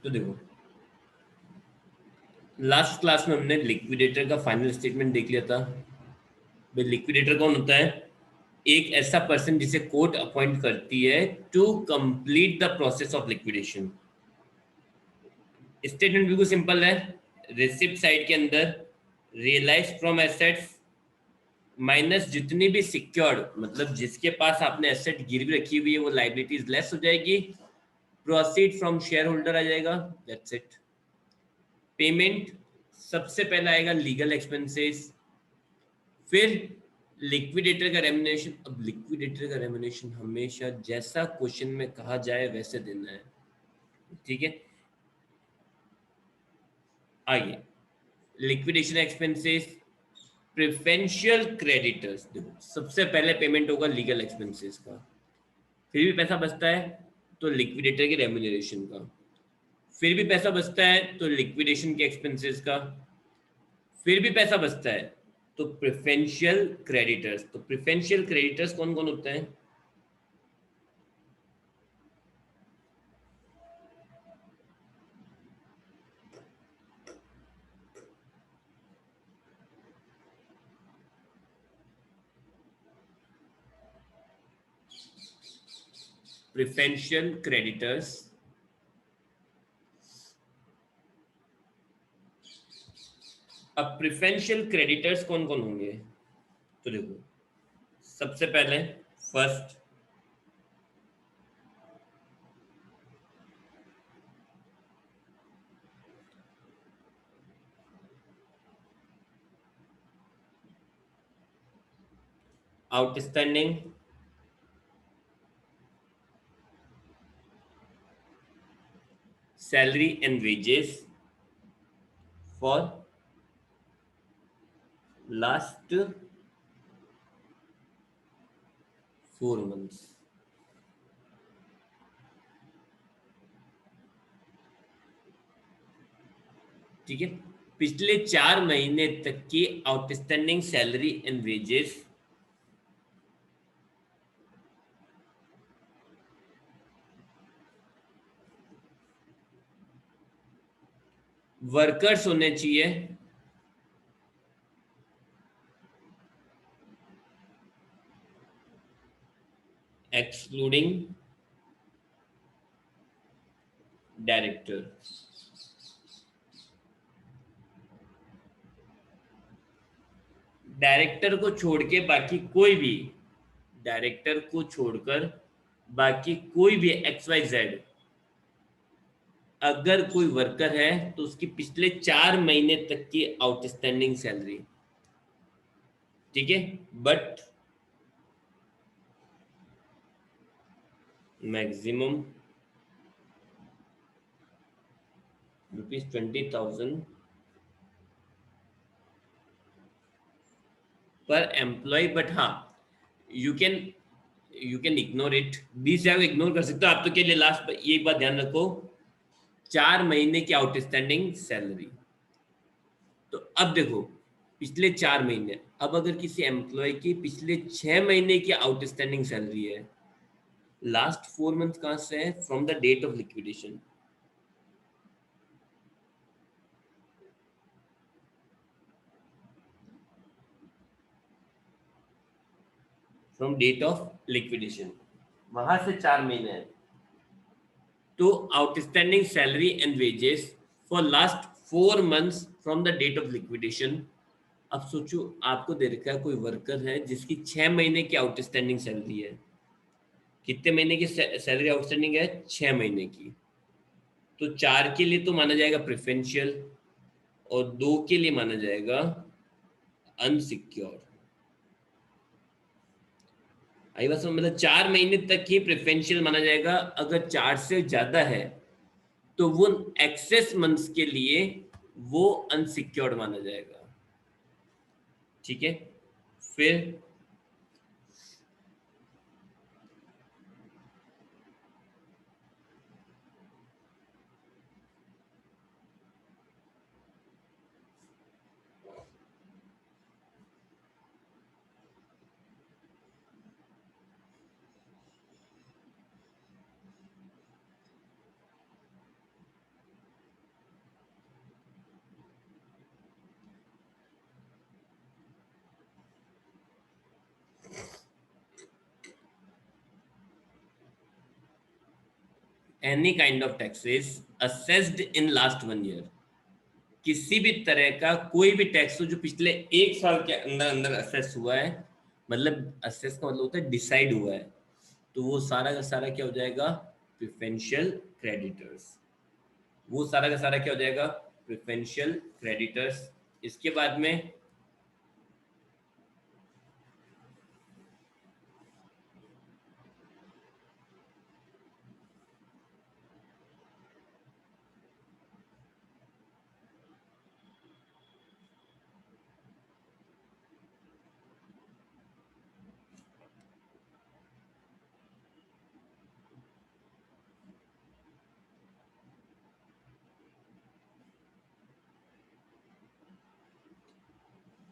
तो देखो, last class में हमने लिक्विडेटर का फाइनल स्टेटमेंट देख लिया था। भाई लिक्विडेटर कौन होता है? एक ऐसा पर्सन जिसे कोर्ट अपॉइंट करती है to complete the process of liquidation. Statement बिल्कुल सिंपल है। रिसिप्ट साइड के अंदर रियलाइज फ्रॉम एसेट्स माइनस जितनी भी सिक्योर्ड, मतलब जिसके पास आपने एसेट गिरवी रखी हुई है वो लाइबिलिटीज लेस हो जाएगी, प्रोसीड फ्रॉम शेयर होल्डर आ जाएगा, दैट्स इट। पेमेंट सबसे पहले आएगा लीगल एक्सपेंसेस, फिर लिक्विडेटर का रेम्युनरेशन। अब लिक्विडेटर का रेम्युनरेशन हमेशा जैसा क्वेश्चन में कहा जाए वैसे देना है, ठीक है। आइए, लिक्विडेशन एक्सपेंसेस, प्रेफरेंशियल क्रेडिटर्स। देखो सबसे पहले पेमेंट होगा लीगल एक्सपेंसेस का, फिर भी पैसा बचता है तो लिक्विडेटर के रेम्युनरेशन का, फिर भी पैसा बचता है तो लिक्विडेशन के एक्सपेंसेस का, फिर भी पैसा बचता है तो प्रेफरेंशियल क्रेडिटर्स। तो प्रेफरेंशियल क्रेडिटर्स कौन कौन होते हैं? प्रेफरेंशियल क्रेडिटर्स, अब प्रेफरेंशियल क्रेडिटर्स कौन कौन होंगे? तो देखो, सबसे पहले first outstanding salary and wages for last 4 months। ठीक है, पिछले 4 महीने तक की outstanding salary and wages workers होने चाहिए एक्सक्लूडिंग डायरेक्टर। डायरेक्टर को छोड़ के बाकी कोई भी, डायरेक्टर को छोड़कर बाकी कोई भी एक्स वाई जेड अगर कोई वर्कर है तो उसकी पिछले 4 महीने तक की आउटस्टैंडिंग सैलरी, ठीक है। बट मैक्सिमम ₹20,000 पर एम्प्लॉय। बट हाँ, you can you can ignore it, 20,000 को इग्नोर कर सकते हो आप। तो के लिए लास्ट ये बात ध्यान रखो, 4 महीने की आउटस्टैंडिंग सैलरी। तो अब देखो, पिछले 4 महीने, अब अगर किसी एम्प्लॉय की पिछले 6 महीने की आउटस्टैंडिंग सैलरी है, लास्ट 4 मंथ कहाँ से है? From the date of liquidation. From date of liquidation, वहां से 4 महीने है। तो outstanding salary and wages for last 4 months from the date of liquidation. अब सोचो, आपको दे रखा है कोई वर्कर है जिसकी 6 महीने की आउटस्टैंडिंग सैलरी है। कितने महीने की सैलरी आउटस्टैंडिंग है? 6 महीने की। तो 4 के लिए तो माना जाएगा प्रेफरेंशियल, और 2 के लिए माना जाएगा अनसिक्योर्ड। आई बात समझ? मतलब 4 महीने तक ही प्रेफरेंशियल माना जाएगा, अगर 4 से ज्यादा है तो वो एक्सेस मंथ्स के लिए वो अनसिक्योर्ड माना जाएगा, ठीक है। फिर any kind of taxes assessed in last 1 year, किसी भी तरह का कोई भी टैक्स हो जो पिछले 1 साल के अंदर अंदर असेस हुआ है, मतलब असेस का मतलब होता है डिसाइड हुआ है, तो वो सारा का सारा क्या हो जाएगा, प्रिफरेंशियल क्रेडिटर्स। वो सारा का सारा क्या हो जाएगा, प्रिफरेंशियल क्रेडिटर्स। इसके बाद में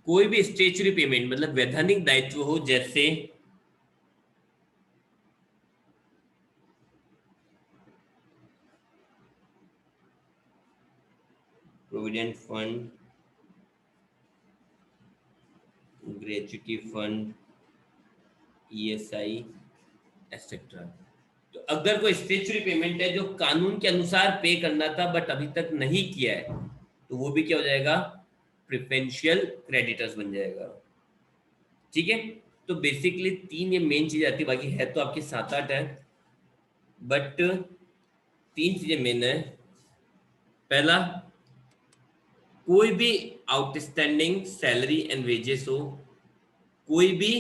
कोई भी स्टेचुरी पेमेंट मतलब वैधानिक दायित्व हो, जैसे provident fund, gratuity fund, ESI etcetera. तो अगर कोई स्टेचुरी पेमेंट है जो कानून के अनुसार पे करना था बट अभी तक नहीं किया है, तो वो भी क्या हो जाएगा, प्रिफरेंशियल क्रेडिटर्स बन जाएगा। ठीक है, तो बेसिकली तीन ये मेन चीजें आती है, बाकी है तो आपके 7-8 है, बट तीन चीजें मेन है। पहला, कोई भी आउटस्टैंडिंग सैलरी एंड वेजेस हो, कोई भी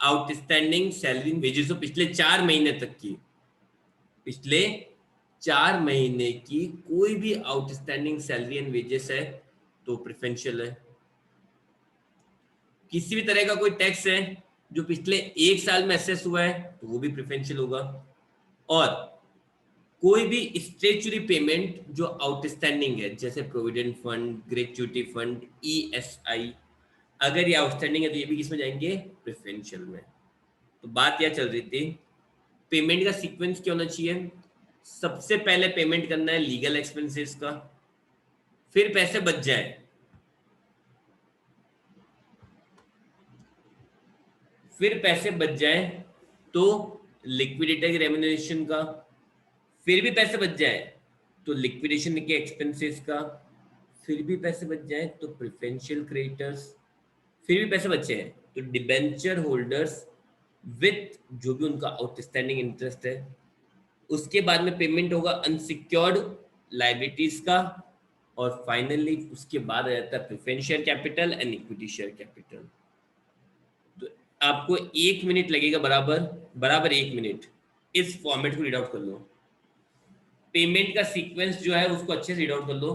आउटस्टैंडिंग सैलरी एंड वेजेस हो पिछले 4 महीने तक की, पिछले 4 महीने की कोई भी आउटस्टैंडिंग सैलरी एंड वेजेस है तो प्रेफरेंशियल है। किसी भी तरह का कोई टैक्स है जो पिछले 1 साल में असेस हुआ है तो वो भी प्रेफरेंशियल होगा। और कोई भी स्टेचुरी पेमेंट जो आउटस्टैंडिंग है, जैसे provident fund, gratuity fund, ESI, अगर ये आउटस्टैंडिंग है तो ये भी किसमें जाएंगे, प्रेफरेंशियल में। तो बात यह चल रही थी, पेमेंट का सीक्वेंस क्या होना चाहिए, सबसे पहले पेमेंट करना है लीगल एक्सपेंसेस का, फिर पैसे बच जाए, फिर पैसे बच जाए तो लिक्विडेटर रेम्युनरेशन का, फिर भी पैसे बच जाए तो लिक्विडेशन के एक्सपेंसेस का, फिर भी पैसे बच जाए तो प्रेफरेंशियल क्रेडिटर्स, फिर भी पैसे बचे हैं तो डिबेंचर होल्डर्स विथ जो भी उनका आउटस्टैंडिंग इंटरेस्ट है, उसके बाद में पेमेंट होगा अनसिक्योर्ड लाइबिलिटीज का, और फाइनली उसके बाद आ जाता है preferential capital and equity share capital. तो आपको 1 मिनट लगेगा, बराबर बराबर 1 मिनट, इस फॉर्मेट को रीड आउट कर लो। पेमेंट का सीक्वेंस जो है उसको अच्छे से रीड आउट कर लो,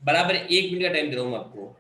बराबर 1 मिनट का टाइम दे रहा हूँ मैं आपको।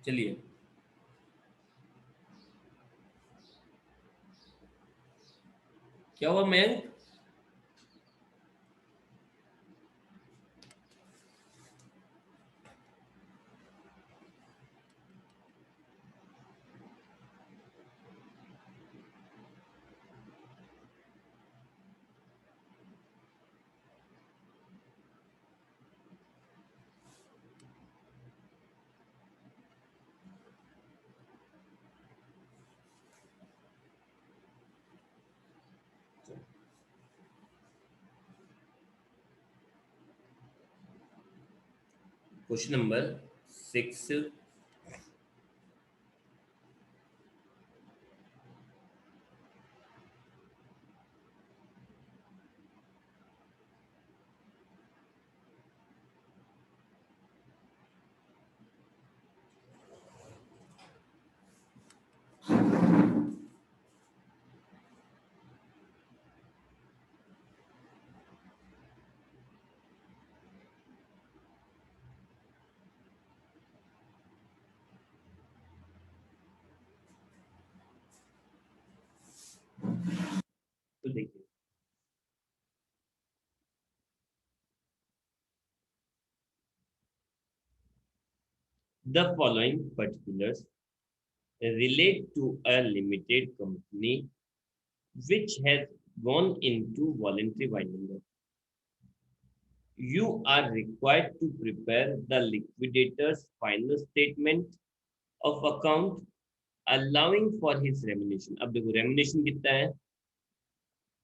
चलिए, क्या हुआ मयंक? क्वेश्चन नंबर 6, तो देखिए, the following particulars relate to a limited company which has gone into voluntary winding up. You are required to prepare the liquidator's final statement of account allowing for his remuneration. अब देखो remuneration कितना है?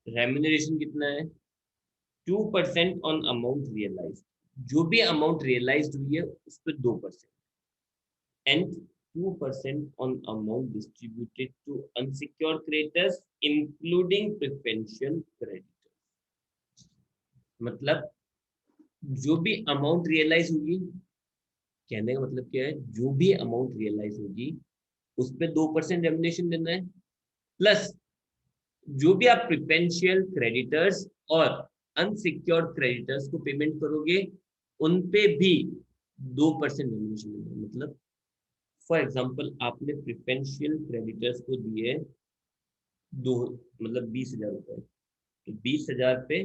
Remuneration कितना है? 2% on amount realized. जो भी amount realized हुई है उस पर 2% and 2% on amount distributed to unsecured creditors including preferential creditors. मतलब जो भी अमाउंट रियलाइज होगी, कहने का मतलब क्या है, जो भी अमाउंट रियलाइज होगी उस पे 2% रेमुनेशन देना है, प्लस जो भी आप प्रिफरेंशियल क्रेडिटर्स और अनसिक्योर्ड क्रेडिटर्स को पेमेंट करोगे उन पे भी 2% रेमुनेशन देना है। मतलब फॉर एग्जाम्पल आपने प्रिफरेंशियल क्रेडिटर्स को दिए दो, मतलब 20,000 रुपए, तो 20,000 पे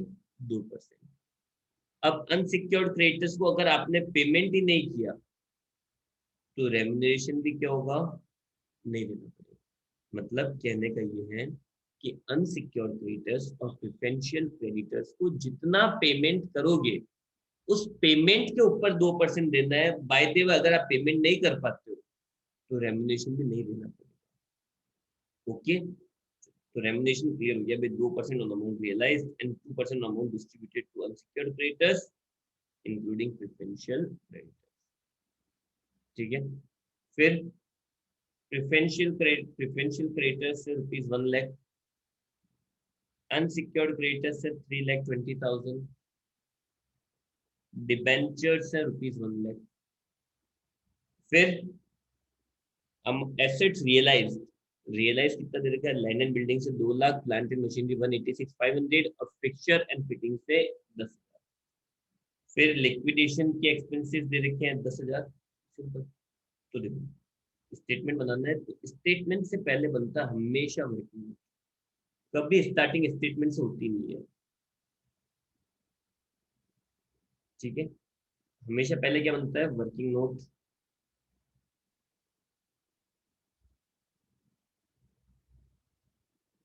2%। अब अनसिक्योर्ड क्रेडिटर्स को अगर आपने पेमेंट ही नहीं किया तो रेमुनरेशन भी क्या होगा, नहीं देना पड़ेगा। मतलब कहने का ये है कि अनसिक्योर्ड क्रेडिटर्स और प्रिफरेंशियल क्रेडिटर्स को जितना पेमेंट करोगे उस पेमेंट के ऊपर 2% देना है। बाय द वे अगर आप पेमेंट नहीं कर पाते हो तो रेमुनरेशन भी नहीं देना पड़ेगा। ओके, तो रेमुनरेशन क्लियर हो गया भाई, 2% on amount realised and 2% amount distributed to unsecured creditors including preferential creditors. ठीक है, फिर प्रिफरेंशियल क्रेडिटर्स से ₹1,00,000, अनसिक्योर्ड क्रेडिटर्स से 3,20,000, डिबेंचर से ₹1,00,000। फिर हम एसेट्स रियलाइज कितना दे रखा है, लैंड एंड बिल्डिंग से 2,00,000, प्लांट एंड मशीनरी 186,500 और फिक्सचर एंड फिटिंग से 10,000। फिर लिक्विडेशन के एक्सपेंसेस दे रखे हैं 10,000। सिंपल। तो देखो स्टेटमेंट बनाना है तो स्टेटमेंट से पहले बनता हमेशा वर्किंग नोट, कभी स्टार्टिंग स्टेटमेंट से होती नहीं है। ठीक है, हमेशा पहले क्या बनता है, वर्किंग नोट।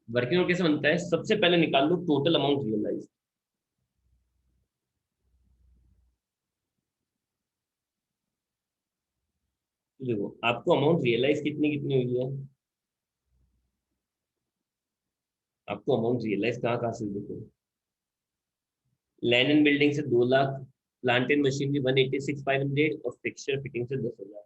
वर्किंग नोट कैसे बनता है, सबसे पहले निकाल लो टोटल अमाउंट रियलाइज। देखो आपको अमाउंट रियलाइज कितनी कितनी हुई है, आपको अमाउंट रियलाइज कहाँ कहाँ से, देखो लैंड एंड बिल्डिंग से 2,00,000, प्लांट एंड मशीनरी 186,500 और फिक्सचर फिटिंग से 10,000।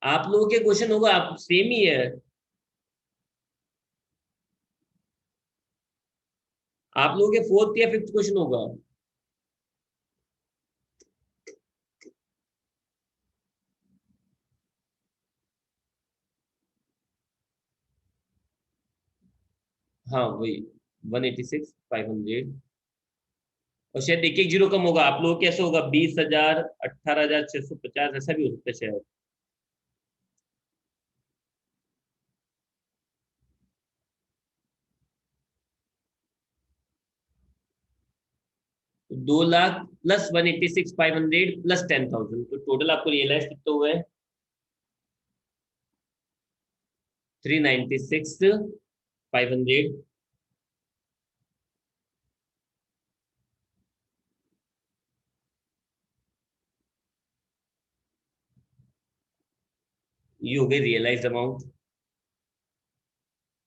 आप लोगों के क्वेश्चन होगा, आप सेम ही है, आप लोगों के फोर्थ या फिफ्थ क्वेश्चन होगा। हाँ वही 186,500 और शायद एक एक जीरो कम होगा। आप लोगों कैसे होगा, 20,000, 18,650 ऐसा भी हो सकता है शायद। 2,00,000 प्लस 186,500 प्लस 10,000, तो टोटल आपको रियलाइज कितना हुआ है, 396,500। ये हो गई रियलाइज अमाउंट।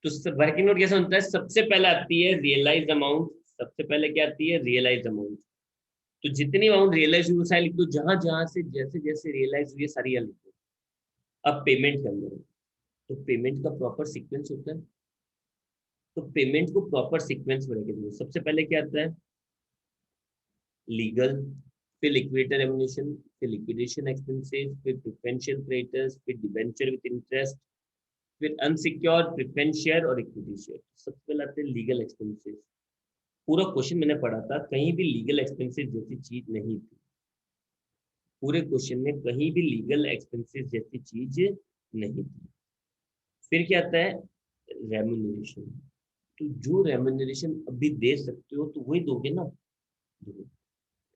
तो वर्किंग नोट कैसा होता है, सबसे पहले आती है रियलाइज अमाउंट, सबसे पहले क्या आती है रियलाइज अमाउंट। तो जितनी अमाउंट रियलाइज हुई वो सारी लिख दो, जहां जहां से जैसे जैसे रियलाइज हुई है सारी लिख दो। अब पेमेंट करना है, तो पेमेंट का प्रॉपर सीक्वेंस होता है, तो पेमेंट को प्रॉपर सीक्वेंस में रखेंगे। सबसे पहले क्या आता है लीगल, फिर लिक्विडेटर रेमुनेशन, फिर लिक्विडेशन एक्सपेंसेस, फिर प्रिफरेंशियल क्रेडिटर्स, फिर डिबेंचर विद इंटरेस्ट, फिर अनसिक्योर्ड प्रेफरेंस शेयर और इक्विटी शेयर। सबसे पहले आते हैं लीगल एक्सपेंसेस। पूरा क्वेश्चन मैंने पढ़ा था, कहीं भी लीगल एक्सपेंसेस जैसी चीज नहीं थी, पूरे क्वेश्चन में कहीं भी लीगल एक्सपेंसेस जैसी चीज नहीं थी। फिर क्या आता है रेमुनरेशन, तो जो रेमुनरेशन अभी दे सकते हो तो वही दोगे ना।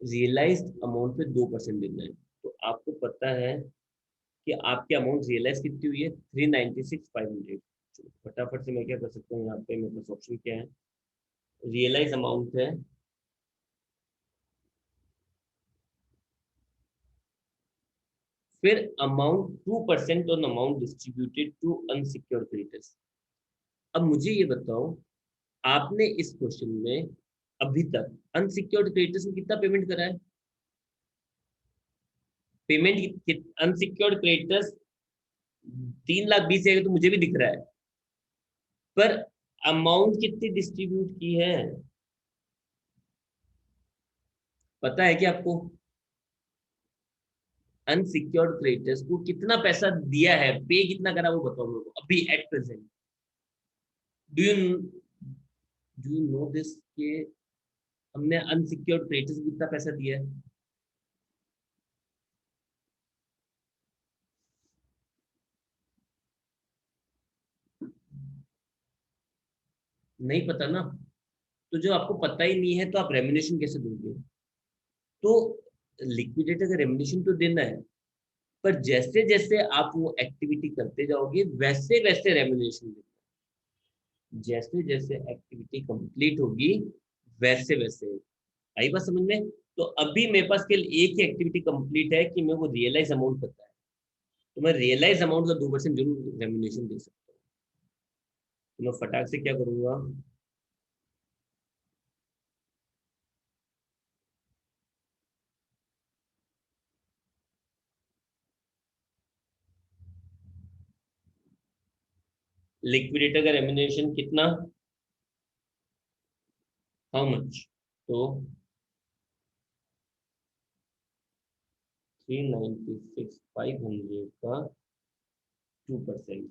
रियलाइज्ड अमाउंट पे 2% देना है, तो आपको पता है कि आपकी अमाउंट रियलाइज कितनी हुई है 396,500। चलो फटाफट से मैं क्या कर सकता हूँ, यहाँ पे मेरे पास ऑप्शन क्या है, रियलाइज अमाउंट है फिर amount 2% on amount distributed to unsecured creditors. अब मुझे ये बताओ, आपने इस क्वेश्चन में अभी तक अनसिक्योर्ड क्रेडिटर्स में कितना पेमेंट करा है, पेमेंट अनसिक्योर्ड क्रेडिटर्स 3,20,000 तो मुझे भी दिख रहा है, पर अमाउंट कितनी डिस्ट्रीब्यूट की है पता है क्या आपको, अनसिक्योर्ड क्रेडिटर्स को कितना पैसा दिया है, पे कितना करा वो बताओ मेरे को अभी at present. Do you do you know this के हमने अनसिक्योर्ड क्रेडिटर्स को कितना पैसा दिया है। नहीं पता ना, तो जो आपको पता ही नहीं है तो आप रेमुनेशन कैसे दोगे। तो लिक्विडेटर का रेमुनेशन तो देना है, पर जैसे जैसे आप वो एक्टिविटी करते जाओगे वैसे वैसे रेमुनेशन देना है। जैसे जैसे एक्टिविटी कंप्लीट होगी वैसे वैसे। आई बात समझ में। तो अभी मेरे पास केवल एक ही एक्टिविटी कंप्लीट है कि मैं वो रियलाइज अमाउंट पता है, तो मैं रियलाइज अमाउंट का 2% जरूर रेमुनेशन दे सकता हूँ। तो मैं फटाक से क्या करूंगा, लिक्विडेटर का रेमुनेशन कितना, हाउ मच, तो 396,500 का 2%,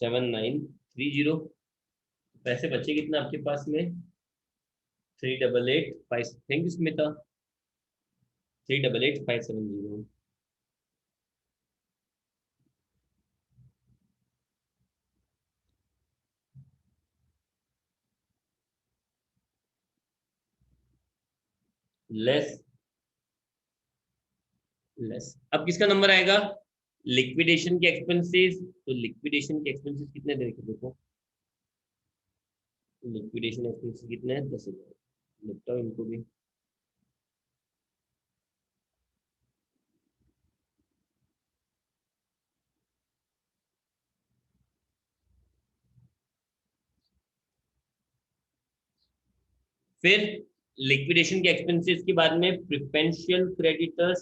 7,930। पैसे बचे कितना आपके पास में, 388,5, thank you Smita, 388,570 less less. अब किसका नंबर आएगा, लिक्विडेशन के एक्सपेंसेस। तो लिक्विडेशन के एक्सपेंसेस कितने दे रखे देखो, लिक्विडेशन एक्सपेंसेस कितने हैं 10,000, निपटाओ इनको भी। फिर लिक्विडेशन के एक्सपेंसेस के बाद में प्रिफरेंशियल क्रेडिटर्स,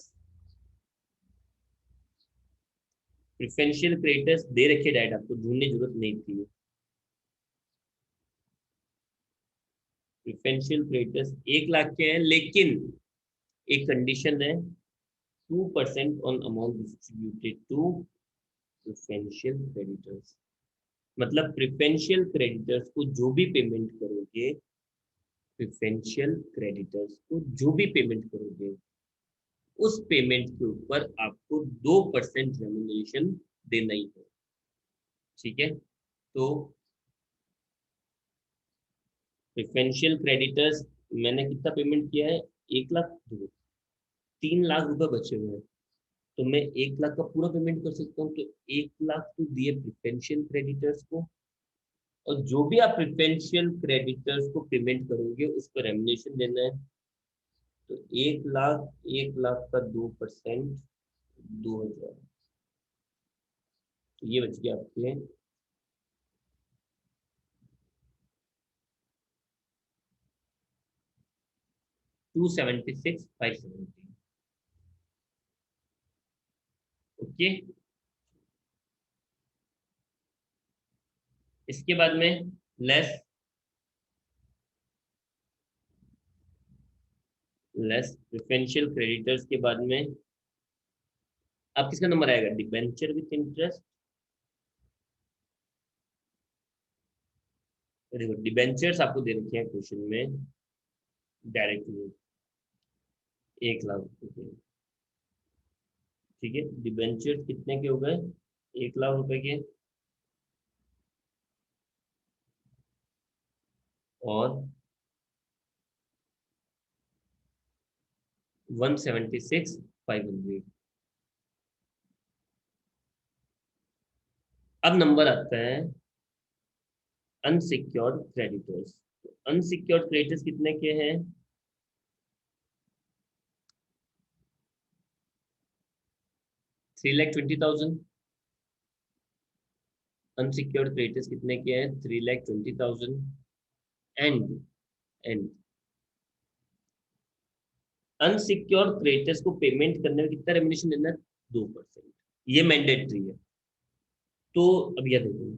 प्रिफरेंशियल क्रेडिटर्स दे रखे डायरेक्ट, आपको ढूंढने की जरूरत नहीं थी। प्रिफरेंशियल क्रेडिटर्स 1 लाख के हैं, लेकिन एक कंडीशन है, 2% on amount distributed to preferential creditors. मतलब प्रिफरेंशियल क्रेडिटर्स को जो भी पेमेंट करोगे, प्रिफरेंशियल क्रेडिटर्स को जो भी पेमेंट करोगे उस पेमेंट के ऊपर आपको 2% रेमुनरेशन देना ही है। ठीक है, तो प्रिफरेंशियल क्रेडिटर्स मैंने कितना पेमेंट किया है, 1 लाख, 3 लाख रुपए बचे हुए हैं, तो मैं 1 लाख का पूरा पेमेंट कर सकता हूँ। तो 1 लाख तो दिए प्रिफरेंशियल क्रेडिटर्स को, और जो भी आप प्रिफरेंशियल क्रेडिटर्स को पेमेंट करोगे उस पर रेमुनेशन देना है। तो 1 लाख का 2%, 2,000, तो ये बच गया आपके 276,570। ओके, इसके बाद में लेस प्रेफरेंशियल क्रेडिटर्स के बाद में अब किसका नंबर आएगा? Debenture with interest. देखो डिबेंचर्स आपको दे रखे हैं क्वेश्चन में डायरेक्टली 1 लाख रुपए के। ठीक है, डिबेंचर कितने के हो गए? 1 लाख रुपए के। और 176,500। अब नंबर आता है अनसिक्योर्ड क्रेडिटर्स। अनसिक्योर्ड क्रेडिटर्स कितने के हैं? 3,20,000। अनसिक्योर्ड क्रेडिटर्स कितने के हैं? 3,20,000। एंड एंड अनसिक्योर्ड क्रेडिटर्स को पेमेंट करने में कितना रेम्युनेशन देना है? 2%। ये मैंडेटरी है। तो अब यह देखो,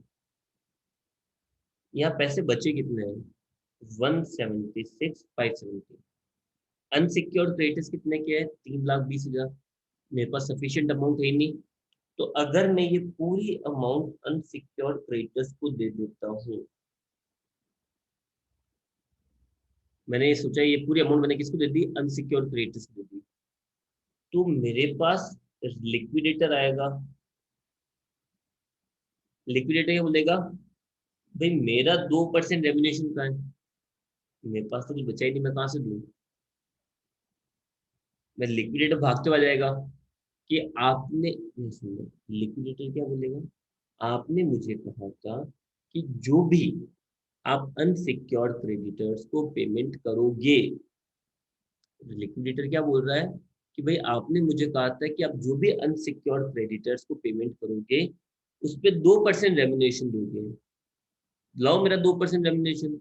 यहाँ पैसे बचे कितने हैं? 176,570। अनसिक्योर्ड क्रेडिटर्स कितने के हैं? 3,20,000। मेरे पास सफिशिएंट अमाउंट है ही नहीं। तो अगर मैं ये पूरी अमाउंट अनसिक्योर्ड क्रेडिटर्स को दे देता हूँ, मैंने ये सोचा ये पूरी अमाउंट मैंने किसको दे दी? अनसिक्योर्ड क्रेडिटर्स को दे दी। तो मेरे पास लिक्विडेटर आएगा। लिक्विडेटर क्या बोलेगा? भाई मेरा 2% रेम्युनेशन का है, मेरे पास तो कुछ बचा ही नहीं, मैं कहाँ से दूँ? मैं लिक्विडेटर भागते हुआ जाएगा कि आपने, सुनो, लिक्विडेटर क्या बोलेगा? आपने मुझे कहा था कि जो भी आप अनसिक्योर्ड क्रेडिटर्स को पेमेंट करोगे, लिक्विडेटर क्या बोल रहा है कि भाई आपने मुझे कहा था कि आप जो भी अनसिक्योर्ड क्रेडिटर्स को पेमेंट करोगे उस पे 2% रेम्युनेशन दोगे। लाओ मेरा 2% रेम्युनेशन।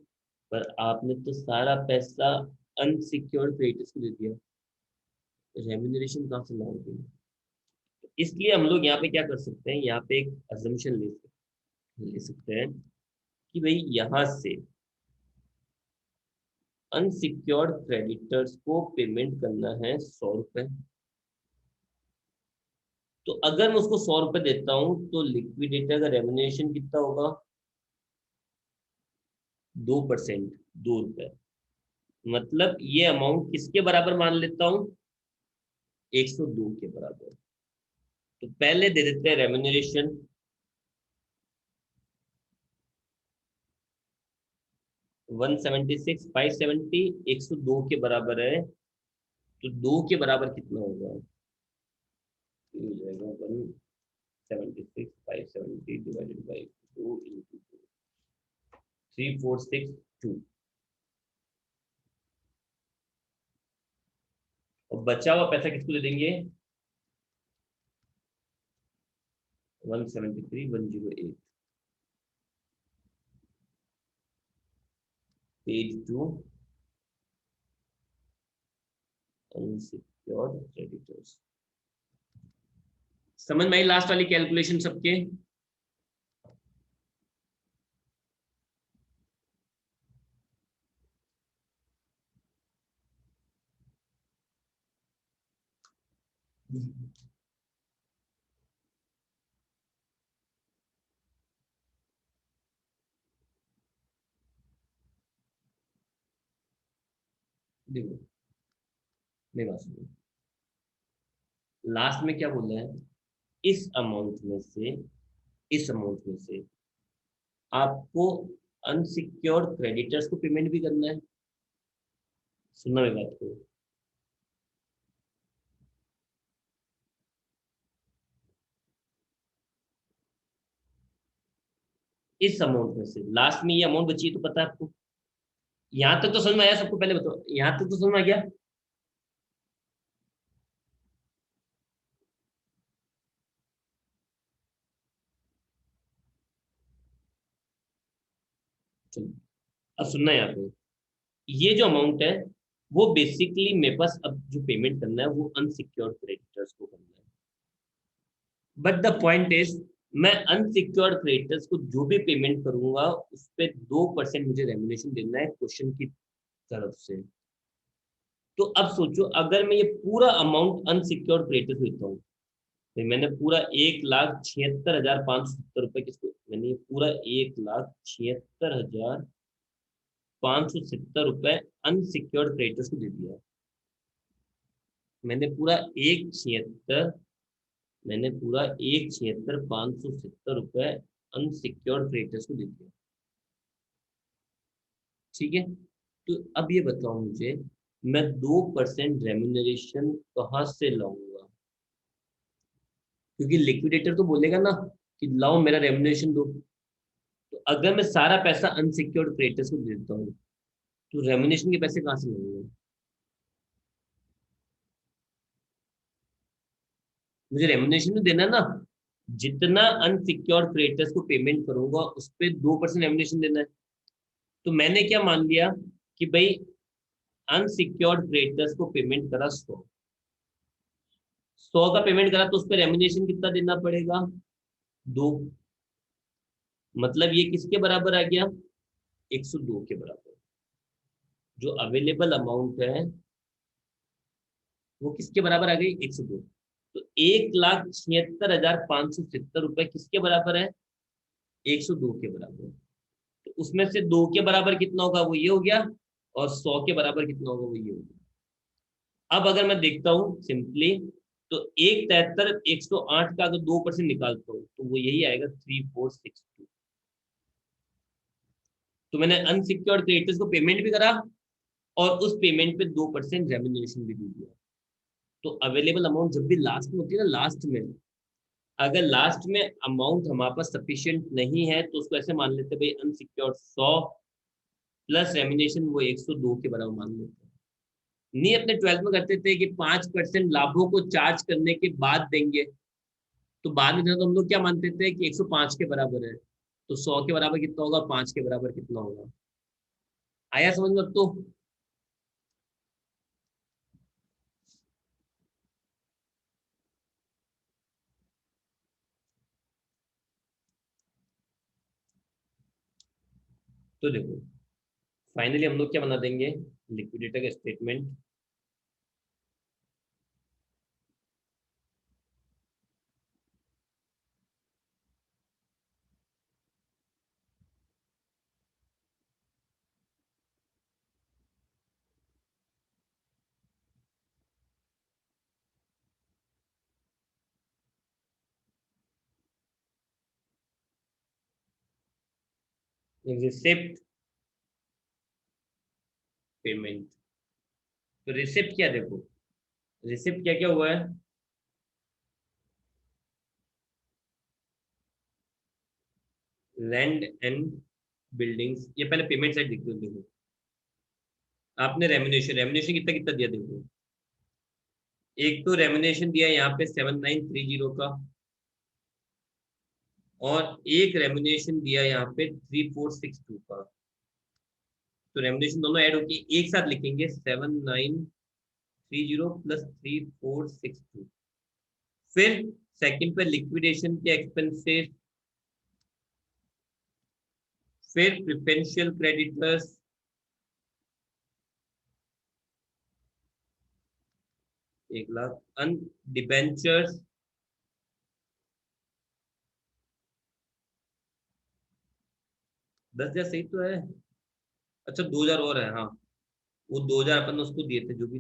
पर आपने तो सारा पैसा अनसिक्योर्ड क्रेडिटर्स को दे दिया, रेम्युनरेशन कहाँ से लाओगे? इसलिए हम लोग यहाँ पे क्या कर सकते हैं, यहाँ पे एक अजम्पशन ले सकते हैं कि भाई यहाँ से अनसिक्योर्ड क्रेडिटर्स को पेमेंट करना है 100 रुपए। तो अगर मैं उसको 100 रुपए देता हूँ तो लिक्विडेटर का रेम्युनरेशन कितना होगा? 2%, 2 रुपए। मतलब ये अमाउंट किसके बराबर मान लेता हूँ? 102 के बराबर। तो पहले दे देते हैं रेम्युनरेशन। 176,570 102 के बराबर है। तो 2 के बराबर कितना होगा? ये हो जाएगा 176,570 डिवाइडेड बाई 2 इंटू 3,462। और बचा हुआ पैसा किसको दे देंगे? 173,108। Page 2, unsecured creditors. समझ में आई लास्ट वाली कैलकुलेशन सबके? देखो मेरी बात सुनो, लास्ट में क्या बोला है? इस अमाउंट में से, इस अमाउंट में से आपको अनसिक्योर्ड क्रेडिटर्स को पेमेंट भी करना है। सुनना मेरी बात को। इस अमाउंट में से लास्ट में ये अमाउंट बची है तो पता है आपको? यहां तक तो समझ में आया सबको? पहले बताओ, यहां तक तो समझ में आ गया? चलो अब सुनना यहाँ पे, ये जो अमाउंट है वो बेसिकली मेरे पास अब जो पेमेंट करना है वो अनसिक्योर्ड क्रेडिटर्स को करना है। बट द पॉइंट इज, मैं अनसिक्योर्ड क्रेडिटर्स को जो भी पेमेंट करूंगा उस पर 2% मुझे रेम्युनरेशन देना है क्वेश्चन की तरफ से। तो अब सोचो, अगर मैं ये पूरा अमाउंट अनसिक्योर्ड क्रेडिटर्स देता हूँ, तो मैंने पूरा 1,76,570 रुपए किसको, मैंने ये पूरा 1,76,570 रुपए अनसिक्योर्ड क्रेडिटर्स को दे दिया। मैंने पूरा एक छिहत्तर मैंने पूरा 1,76,570 रुपए अनसिक्योर्ड क्रेडिटर्स को दे दिया। ठीक है, तो अब ये बताओ मुझे, मैं 2% रेम्यूनरेशन कहाँ से लाऊंगा? क्योंकि लिक्विडेटर तो बोलेगा ना कि लाओ मेरा रेम्यूनरेशन दो। तो अगर मैं सारा पैसा अनसिक्योर्ड क्रेडिटर्स को दे देता हूँ, तो रेम्यूनरेशन के पैसे कहाँ से लाऊंगा? मुझे रेम्यूनरेशन तो देना है ना। जितना अनसिक्योर्ड क्रेडिटर्स को पेमेंट करूंगा उस पर 2% रेम्यूनरेशन देना है। तो मैंने क्या मान लिया कि भाई अनसिक्योर्ड क्रेडिटर्स को पेमेंट करा 100 का पेमेंट करा, तो उस पर रेम्यूनरेशन कितना देना पड़ेगा? 2। मतलब ये किसके बराबर आ गया? 102 के बराबर। जो अवेलेबल अमाउंट है वो किसके बराबर आ गई? 102। तो 1,76,570 रुपए किसके बराबर है? 102 के बराबर। तो उसमें से 2 के बराबर कितना होगा? वो ये हो गया। और 100 के बराबर कितना होगा? वो ये हो गया। अब अगर मैं देखता हूँ सिंपली, तो 1,73,108 का अगर 2% निकालता हूँ तो वो यही आएगा 3,462। तो मैंने अनसिक्योर्ड क्रेडिटर्स को पेमेंट भी करा और उस पेमेंट पे 2% रेम्यूनरेशन भी दे दिया। तो अवेलेबल अमाउंट जब भी लास्ट में होती है ना, लास्ट में, अगर लास्ट में अमाउंट हमारे पास सफिशियंट नहीं है तो उसको ऐसे मान लेते हैं भाई अनसिक्योर्ड 100 प्लस रेम्यूनरेशन वो 102 के बराबर मान लेते हैं। नहीं, अपने 12th में करते थे कि 5% लाभों को चार्ज करने के बाद देंगे। तो बाद में तो हम लोग क्या मानते थे कि 105 के बराबर है। तो 100 के बराबर कितना होगा? 5 के बराबर कितना होगा? आया समझ में अब तो? तो देखो, फाइनली हम लोग क्या बना देंगे? लिक्विडेटर का स्टेटमेंट। Receipt payment. तो रिसिप्ट क्या, देखो रिसिप्ट क्या क्या हुआ है? लैंड एंड बिल्डिंग्स, ये पहले पेमेंट साइड दिखती है। देखो, आपने रेम्यूनरेशन रेम्यूनरेशन कितना कितना दिया देखो। एक तो रेम्यूनरेशन दिया यहाँ पे 7,930 का, और एक रेम्यूनरेशन दिया यहाँ पे 3,462 का। तो रेम्यूनरेशन दोनों ऐड होके एक साथ लिखेंगे 7,930 प्लस 3,462। फिर सेकंड पे लिक्विडेशन के एक्सपेंसेस, फिर प्रिफरेंशियल क्रेडिटर्स 1,00,000, अन डिबेंचर्स 10,000 सही तो है। अच्छा 2,000 और है, हाँ। वो 2,000 अपन उसको दिए थे जो भी